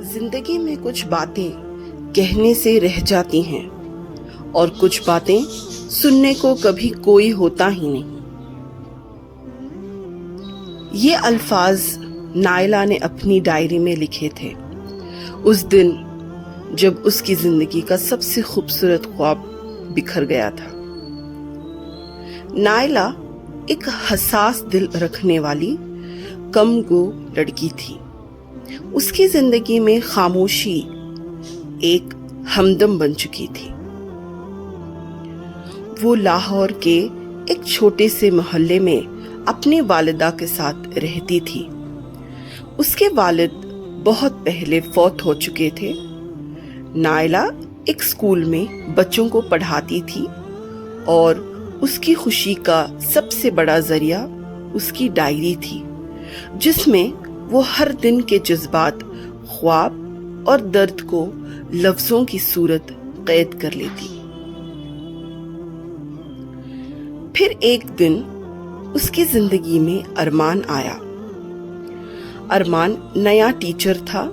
زندگی میں کچھ باتیں کہنے سے رہ جاتی ہیں اور کچھ باتیں سننے کو کبھی کوئی ہوتا ہی نہیں۔ یہ الفاظ نائلہ نے اپنی ڈائری میں لکھے تھے اس دن جب اس کی زندگی کا سب سے خوبصورت خواب بکھر گیا تھا۔ نائلہ ایک حساس دل رکھنے والی کم گو لڑکی تھی۔ اس کی زندگی میں خاموشی ایک ہمدم بن چکی تھی۔ وہ لاہور کے ایک چھوٹے سے محلے میں اپنی والدہ کے ساتھ رہتی تھی۔ اس کے والد بہت پہلے فوت ہو چکے تھے۔ نائلہ ایک اسکول میں بچوں کو پڑھاتی تھی اور اس کی خوشی کا سب سے بڑا ذریعہ اس کی ڈائری تھی، جس میں وہ ہر دن کے جذبات، خواب اور درد کو لفظوں کی صورت قید کر لیتی۔ پھر ایک دن اس کی زندگی میں ارمان آیا۔ ارمان نیا ٹیچر تھا،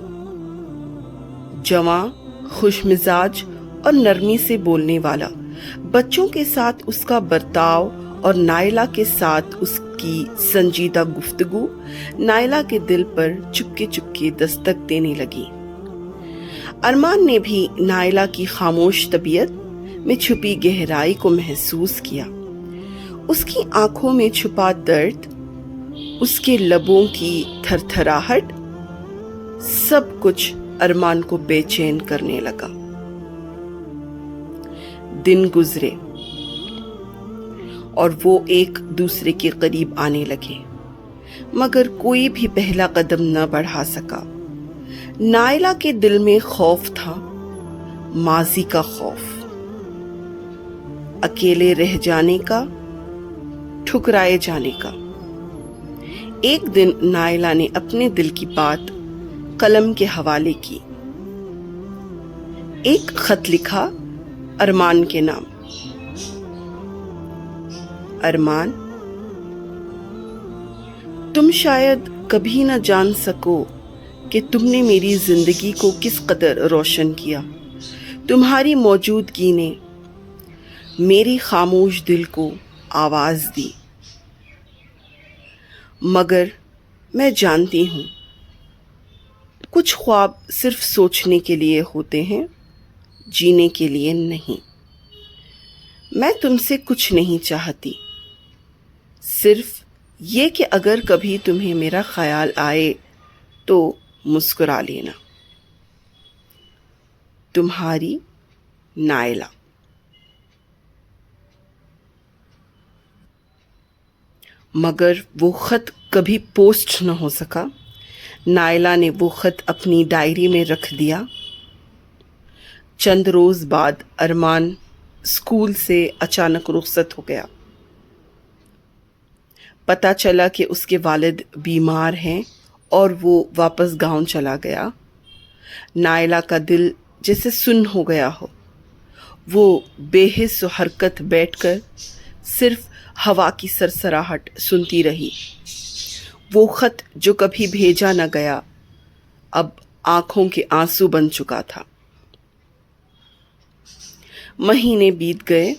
جواں، خوش مزاج اور نرمی سے بولنے والا۔ بچوں کے ساتھ اس کا برتاؤ اور نائلہ کے ساتھ اس کی سنجیدہ گفتگو نائلہ کے دل پر چپکے چپکے دستک دینے لگی۔ ارمان نے بھی نائلہ کی خاموش طبیعت میں چھپی گہرائی کو محسوس کیا۔ اس کی آنکھوں میں چھپا درد، اس کے لبوں کی تھر تھراہٹ، سب کچھ ارمان کو بے چین کرنے لگا۔ دن گزرے اور وہ ایک دوسرے کے قریب آنے لگے، مگر کوئی بھی پہلا قدم نہ بڑھا سکا۔ نائلہ کے دل میں خوف تھا، ماضی کا خوف، اکیلے رہ جانے کا، ٹھکرائے جانے کا۔ ایک دن نائلہ نے اپنے دل کی بات قلم کے حوالے کی۔ ایک خط لکھا ارمان کے نام۔ ارمان، تم شاید کبھی نہ جان سکو کہ تم نے میری زندگی کو کس قدر روشن کیا۔ تمہاری موجودگی نے میری خاموش دل کو آواز دی۔ مگر میں جانتی ہوں، کچھ خواب صرف سوچنے کے لیے ہوتے ہیں، جینے کے لیے نہیں۔ میں تم سے کچھ نہیں چاہتی، صرف یہ کہ اگر کبھی تمہیں میرا خیال آئے تو مسکرا لینا۔ تمہاری نائلہ۔ مگر وہ خط کبھی پوسٹ نہ ہو سکا۔ نائلہ نے وہ خط اپنی ڈائری میں رکھ دیا۔ چند روز بعد ارمان اسکول سے اچانک رخصت ہو گیا۔ پتہ چلا کہ اس کے والد بیمار ہیں اور وہ واپس گاؤں چلا گیا۔ نائلہ کا دل جیسے سن ہو گیا ہو۔ وہ بے حس و حرکت بیٹھ کر صرف ہوا کی سرسراہٹ سنتی رہی۔ وہ خط جو کبھی بھیجا نہ گیا اب آنکھوں کے آنسو بن چکا تھا۔ مہینے بیت گئے۔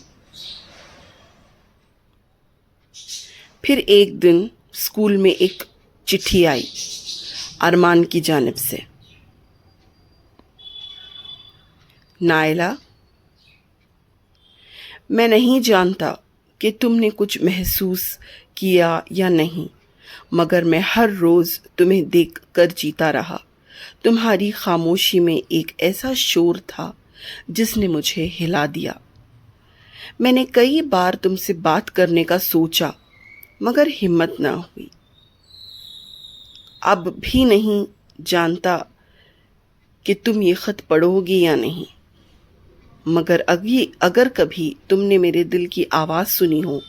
پھر ایک دن اسکول میں ایک چٹھی آئی ارمان کی جانب سے۔ نائلہ، میں نہیں جانتا کہ تم نے کچھ محسوس کیا یا نہیں، مگر میں ہر روز تمہیں دیکھ کر جیتا رہا۔ تمہاری خاموشی میں ایک ایسا شور تھا جس نے مجھے ہلا دیا۔ میں نے کئی بار تم سے بات کرنے کا سوچا، مگر ہمت نہ ہوئی۔ اب بھی نہیں جانتا کہ تم یہ خط پڑھو گی یا نہیں، مگر اگر کبھی تم نے میرے دل کی آواز سنی ہو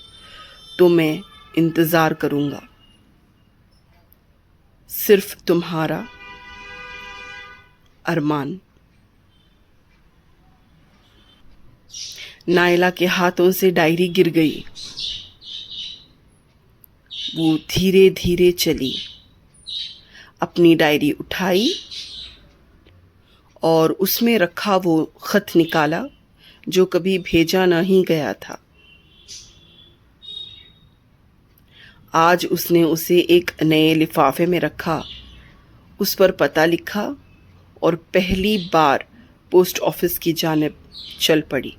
تو میں انتظار کروں گا۔ صرف تمہارا ارمان۔ نائلہ کے ہاتھوں سے ڈائری گر گئی۔ وہ دھیرے دھیرے چلی، اپنی ڈائری اٹھائی اور اس میں رکھا وہ خط نکالا جو کبھی بھیجا نہیں گیا تھا۔ آج اس نے اسے ایک نئے لفافے میں رکھا، اس پر پتہ لکھا اور پہلی بار پوسٹ آفس کی جانب چل پڑی۔